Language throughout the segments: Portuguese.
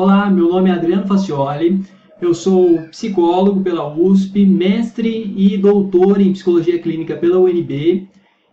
Olá, meu nome é Adriano Facioli, eu sou psicólogo pela USP, mestre e doutor em psicologia clínica pela UNB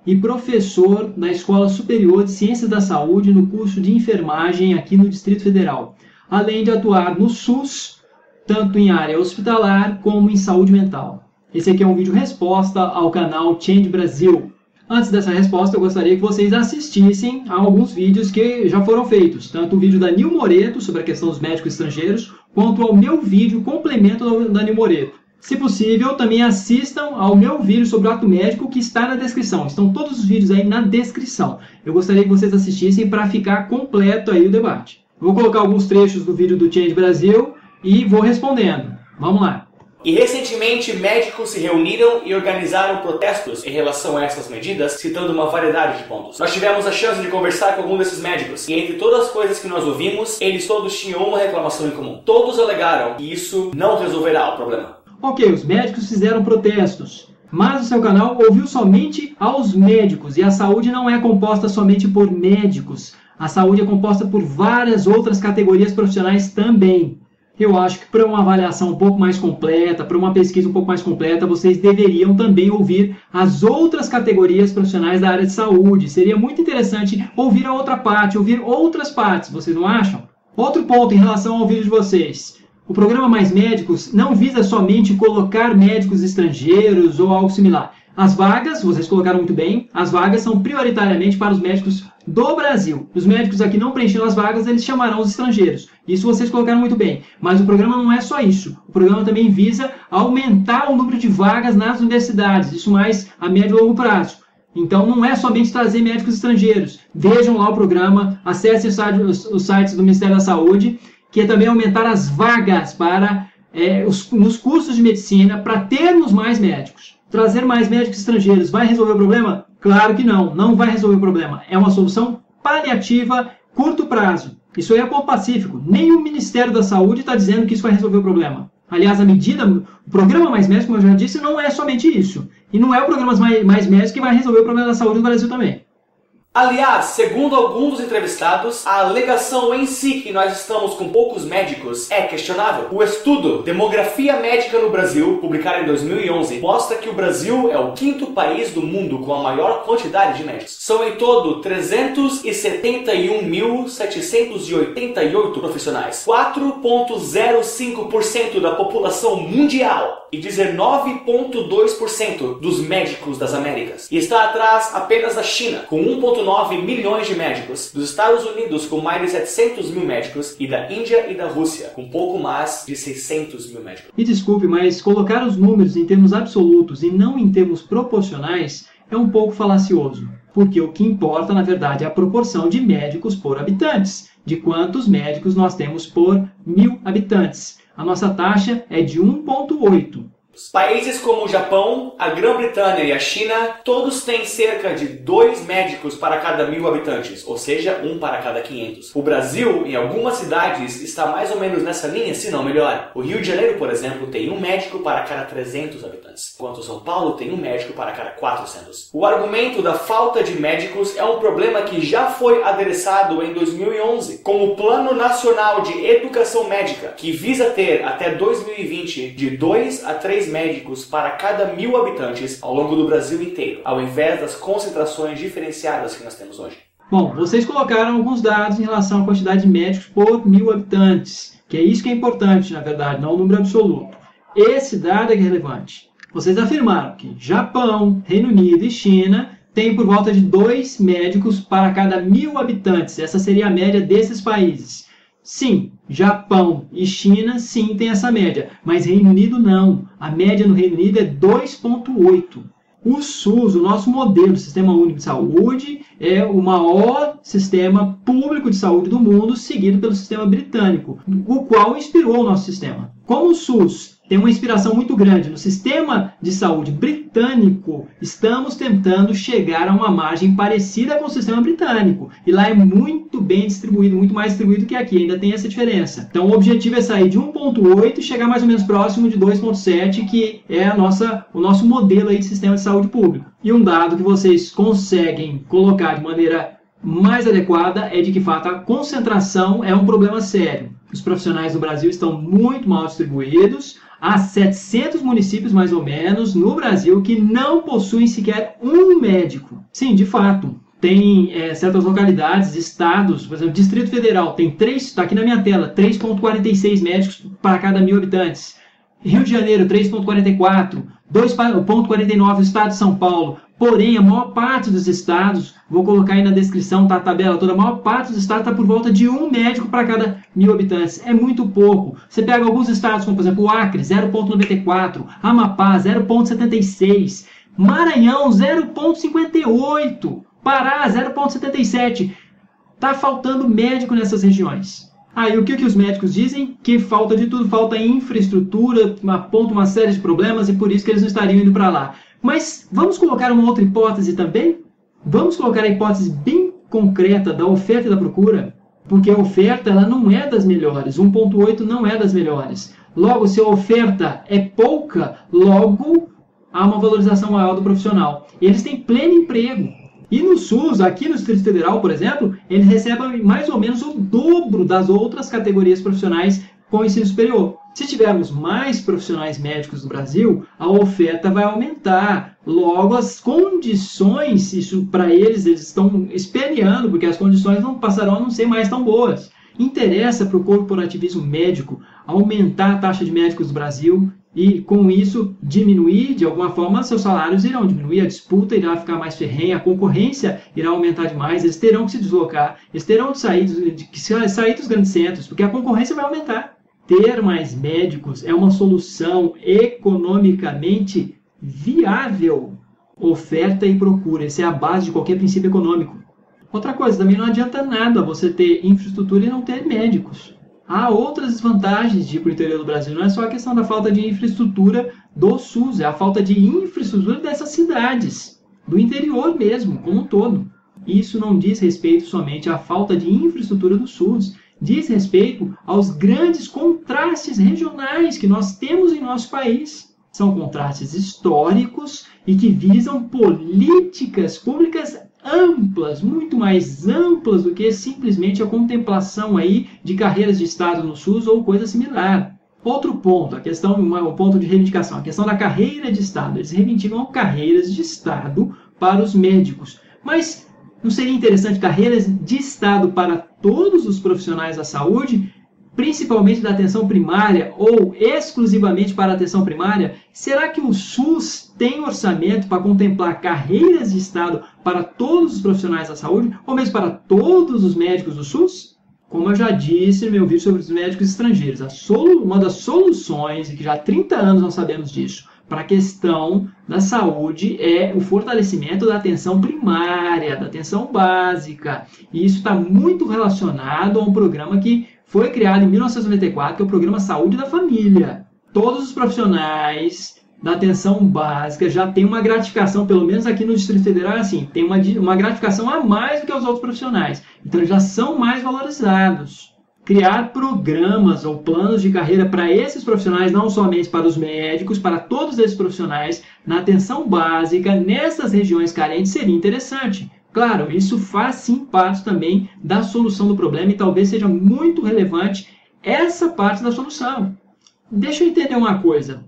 e professor da Escola Superior de Ciências da Saúde no curso de enfermagem aqui no Distrito Federal, além de atuar no SUS, tanto em área hospitalar como em saúde mental. Esse aqui é um vídeo resposta ao canal Change Brasil. Antes dessa resposta, eu gostaria que vocês assistissem a alguns vídeos que já foram feitos, tanto o vídeo da Nil Moreto sobre a questão dos médicos estrangeiros, quanto ao meu vídeo complemento da Nil Moreto. Se possível, também assistam ao meu vídeo sobre o ato médico que está na descrição. Estão todos os vídeos aí na descrição. Eu gostaria que vocês assistissem para ficar completo aí o debate. Eu vou colocar alguns trechos do vídeo do Change Brasil e vou respondendo. Vamos lá. E recentemente, médicos se reuniram e organizaram protestos em relação a essas medidas, citando uma variedade de pontos. Nós tivemos a chance de conversar com algum desses médicos, e entre todas as coisas que nós ouvimos, eles todos tinham uma reclamação em comum. Todos alegaram que isso não resolverá o problema. Ok, os médicos fizeram protestos, mas o seu canal ouviu somente aos médicos, e a saúde não é composta somente por médicos. A saúde é composta por várias outras categorias profissionais também. Eu acho que para uma avaliação um pouco mais completa, para uma pesquisa um pouco mais completa, vocês deveriam também ouvir as outras categorias profissionais da área de saúde. Seria muito interessante ouvir a outra parte, ouvir outras partes, vocês não acham? Outro ponto em relação ao vídeo de vocês. O programa Mais Médicos não visa somente colocar médicos estrangeiros ou algo similar. As vagas, vocês colocaram muito bem, as vagas são prioritariamente para os médicos do Brasil. Os médicos aqui não preencheram as vagas, eles chamarão os estrangeiros. Isso vocês colocaram muito bem. Mas o programa não é só isso. O programa também visa aumentar o número de vagas nas universidades. Isso mais a médio e longo prazo. Então não é somente trazer médicos estrangeiros. Vejam lá o programa, acessem os sites do Ministério da Saúde, que é também aumentar as vagas para nos cursos de medicina para termos mais médicos. Trazer mais médicos estrangeiros vai resolver o problema? Claro que não, não vai resolver o problema. É uma solução paliativa, curto prazo. Isso aí é ponto pacífico. Nem o Ministério da Saúde está dizendo que isso vai resolver o problema. Aliás, o programa Mais Médicos, como eu já disse, não é somente isso. E não é o programa Mais Médicos que vai resolver o problema da saúde no Brasil também. Aliás, segundo alguns dos entrevistados, a alegação em si que nós estamos com poucos médicos é questionável. O estudo Demografia Médica no Brasil, publicado em 2011, mostra que o Brasil é o 5º país do mundo com a maior quantidade de médicos. São em todo 371.788 profissionais, 4,05% da população mundial e 19,2% dos médicos das Américas. E está atrás apenas da China, com 1,9 milhões de médicos, dos Estados Unidos com mais de 700 mil médicos e da Índia e da Rússia com pouco mais de 600 mil médicos. Me desculpe, mas colocar os números em termos absolutos e não em termos proporcionais é um pouco falacioso, porque o que importa na verdade é a proporção de médicos por habitantes, de quantos médicos nós temos por 1.000 habitantes. A nossa taxa é de 1,8. Países como o Japão, a Grã-Bretanha e a China, todos têm cerca de 2 médicos para cada 1.000 habitantes, ou seja, 1 para cada 500. O Brasil, em algumas cidades, está mais ou menos nessa linha, se não melhor. O Rio de Janeiro, por exemplo, tem 1 médico para cada 300 habitantes, enquanto São Paulo tem 1 médico para cada 400. O argumento da falta de médicos é um problema que já foi adereçado em 2011, com o Plano Nacional de Educação Médica, que visa ter, até 2020, de 2 a 3 médicos para cada 1.000 habitantes ao longo do Brasil inteiro, ao invés das concentrações diferenciadas que nós temos hoje. Bom, vocês colocaram alguns dados em relação à quantidade de médicos por 1.000 habitantes, que é isso que é importante, na verdade, não o número absoluto. Esse dado é que é relevante. Vocês afirmaram que Japão, Reino Unido e China têm por volta de 2 médicos para cada 1.000 habitantes. Essa seria a média desses países. Sim, Japão e China sim tem essa média, mas Reino Unido não. A média no Reino Unido é 2,8. O SUS, o nosso modelo, Sistema Único de Saúde, é o maior sistema público de saúde do mundo, seguido pelo sistema britânico, o qual inspirou o nosso sistema. Como o SUS tem uma inspiração muito grande no sistema de saúde britânico, estamos tentando chegar a uma margem parecida com o sistema britânico. E lá é muito bem distribuído, muito mais distribuído que aqui, ainda tem essa diferença. Então o objetivo é sair de 1,8 e chegar mais ou menos próximo de 2,7, que é o nosso modelo aí de sistema de saúde público. E um dado que vocês conseguem colocar de maneira mais adequada é de que, de fato, a concentração é um problema sério. Os profissionais no Brasil estão muito mal distribuídos. Há 700 municípios, mais ou menos, no Brasil que não possuem sequer um médico. Sim, de fato. Tem certas localidades, estados, por exemplo, Distrito Federal, tem está aqui na minha tela, 3,46 médicos para cada 1.000 habitantes. Rio de Janeiro, 3,44, 2,49 no estado de São Paulo. Porém, a maior parte dos estados, vou colocar aí na descrição, tá, a tabela toda, a maior parte dos estados está por volta de um médico para cada 1.000 habitantes. É muito pouco. Você pega alguns estados, como por exemplo o Acre, 0,94, Amapá, 0,76, Maranhão, 0,58, Pará, 0,77. Está faltando médico nessas regiões. Aí o que os médicos dizem? Que falta de tudo, falta infraestrutura, aponta uma série de problemas e por isso que eles não estariam indo para lá. Mas vamos colocar uma outra hipótese também? Vamos colocar a hipótese bem concreta da oferta e da procura? Porque a oferta ela não é das melhores, 1,8 não é das melhores. Logo, se a oferta é pouca, logo há uma valorização maior do profissional. Eles têm pleno emprego. E no SUS, aqui no Distrito Federal, por exemplo, eles recebem mais ou menos o dobro das outras categorias profissionais com ensino superior. Se tivermos mais profissionais médicos no Brasil, a oferta vai aumentar. Logo, as condições, isso para eles estão esperneando, porque as condições não passarão a não ser mais tão boas. Interessa para o corporativismo médico aumentar a taxa de médicos do Brasil e, com isso, diminuir, de alguma forma, seus salários irão diminuir, a disputa irá ficar mais ferrenha, a concorrência irá aumentar demais, eles terão que se deslocar, eles terão que sair dos grandes centros, porque a concorrência vai aumentar. Ter mais médicos é uma solução economicamente viável. Oferta e procura, essa é a base de qualquer princípio econômico. Outra coisa, também não adianta nada você ter infraestrutura e não ter médicos. Há outras desvantagens de ir para o interior do Brasil. Não é só a questão da falta de infraestrutura do SUS, é a falta de infraestrutura dessas cidades, do interior mesmo, como um todo. Isso não diz respeito somente à falta de infraestrutura do SUS, diz respeito aos grandes contrastes regionais que nós temos em nosso país. São contrastes históricos e que visam políticas públicas amplas, muito mais amplas do que simplesmente a contemplação aí de carreiras de Estado no SUS ou coisa similar. Outro ponto, o ponto de reivindicação, a questão da carreira de Estado. Eles reivindicam carreiras de Estado para os médicos. Mas não seria interessante carreiras de Estado para todos os profissionais da saúde, principalmente da atenção primária ou exclusivamente para a atenção primária? Será que o SUS tem orçamento para contemplar carreiras de Estado para todos os profissionais da saúde, ou mesmo para todos os médicos do SUS? Como eu já disse no meu vídeo sobre os médicos estrangeiros, uma das soluções, e que já há 30 anos nós sabemos disso, para a questão da saúde é o fortalecimento da atenção primária, da atenção básica. E isso está muito relacionado a um programa que foi criado em 1994, que é o Programa Saúde da Família. Todos os profissionais da atenção básica já têm uma gratificação, pelo menos aqui no Distrito Federal, assim, tem uma gratificação a mais do que os outros profissionais. Então, eles já são mais valorizados. Criar programas ou planos de carreira para esses profissionais, não somente para os médicos, para todos esses profissionais, na atenção básica, nessas regiões carentes, seria interessante. Claro, isso faz sim parte também da solução do problema e talvez seja muito relevante essa parte da solução. Deixa eu entender uma coisa.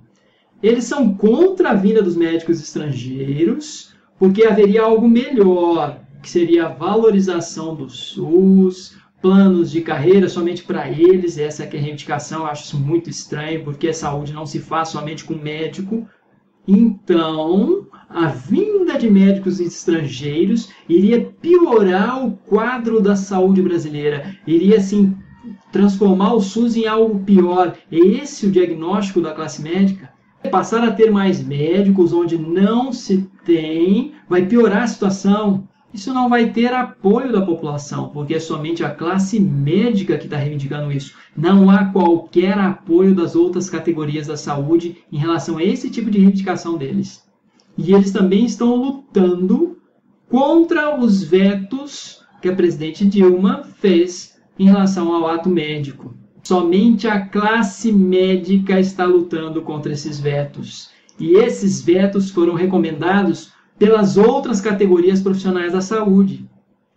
Eles são contra a vinda dos médicos estrangeiros porque haveria algo melhor, que seria a valorização do SUS, planos de carreira somente para eles. Essa é a reivindicação. Eu acho isso muito estranho, porque a saúde não se faz somente com médico. Então, a vinda de médicos estrangeiros iria piorar o quadro da saúde brasileira, iria, assim, transformar o SUS em algo pior. É esse o diagnóstico da classe médica? Passar a ter mais médicos onde não se tem, vai piorar a situação. Isso não vai ter apoio da população, porque é somente a classe médica que está reivindicando isso. Não há qualquer apoio das outras categorias da saúde em relação a esse tipo de reivindicação deles. E eles também estão lutando contra os vetos que a presidente Dilma fez em relação ao ato médico. Somente a classe médica está lutando contra esses vetos. E esses vetos foram recomendados pelas outras categorias profissionais da saúde.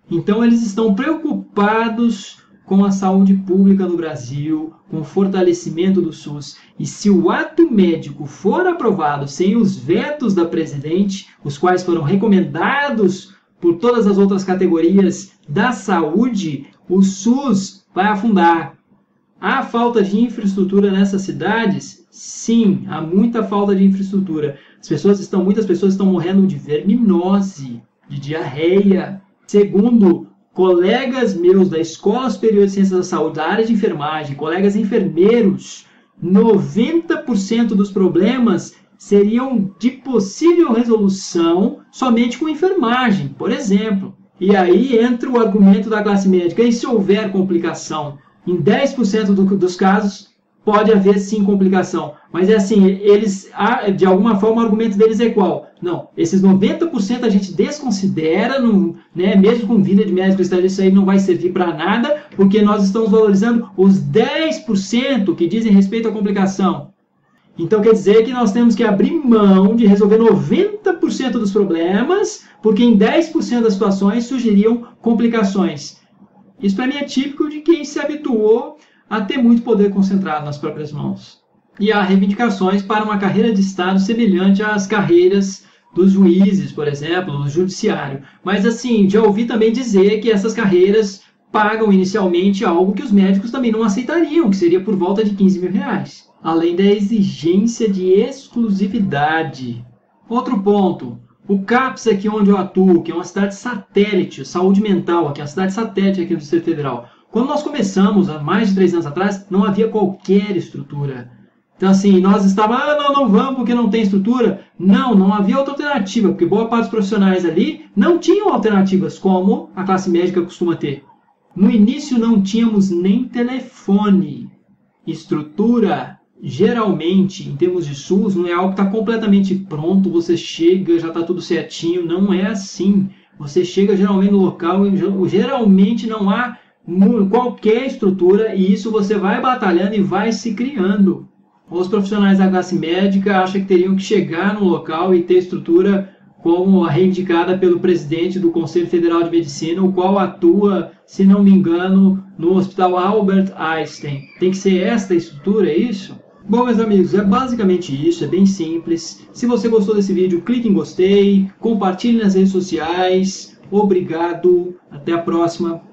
Então, eles estão preocupados com a saúde pública no Brasil, com o fortalecimento do SUS. E se o ato médico for aprovado sem os vetos da presidente, os quais foram recomendados por todas as outras categorias da saúde, o SUS vai afundar. Há falta de infraestrutura nessas cidades? Sim, há muita falta de infraestrutura. Muitas pessoas estão morrendo de verminose, de diarreia. Segundo colegas meus da Escola Superior de Ciências da Saúde, da área de enfermagem, colegas enfermeiros, 90% dos problemas seriam de possível resolução somente com enfermagem, por exemplo. E aí entra o argumento da classe médica. E se houver complicação? Em 10% dos casos pode haver sim complicação. Mas é assim, eles, de alguma forma, o argumento deles é qual? Não, esses 90% a gente desconsidera, mesmo com vida de médico estagiário, isso aí não vai servir para nada, porque nós estamos valorizando os 10% que dizem respeito à complicação. Então quer dizer que nós temos que abrir mão de resolver 90% dos problemas, porque em 10% das situações surgiriam complicações. Isso para mim é típico de quem se habituou a ter muito poder concentrado nas próprias mãos. E há reivindicações para uma carreira de Estado semelhante às carreiras dos juízes, por exemplo, do judiciário. Mas assim, já ouvi também dizer que essas carreiras pagam inicialmente algo que os médicos também não aceitariam, que seria por volta de R$15 mil. Além da exigência de exclusividade. Outro ponto, o CAPS aqui onde eu atuo, que é uma cidade satélite, saúde mental, aqui é uma cidade satélite aqui do Distrito Federal. Quando nós começamos, há mais de 3 anos atrás, não havia qualquer estrutura. Então assim, nós estávamos, não vamos porque não tem estrutura. Não havia outra alternativa, porque boa parte dos profissionais ali não tinham alternativas, como a classe médica costuma ter. No início não tínhamos nem telefone. Estrutura, geralmente, em termos de SUS, não é algo que está completamente pronto, você chega, já está tudo certinho, não é assim. Você chega geralmente no local e geralmente não há qualquer estrutura e isso você vai batalhando e vai se criando. Os profissionais da classe médica acham que teriam que chegar no local e ter estrutura como a reivindicada pelo presidente do Conselho Federal de Medicina, o qual atua, se não me engano, no Hospital Albert Einstein. Tem que ser esta estrutura, é isso? Bom, meus amigos, é basicamente isso, é bem simples. Se você gostou desse vídeo, clique em gostei, compartilhe nas redes sociais. Obrigado, até a próxima.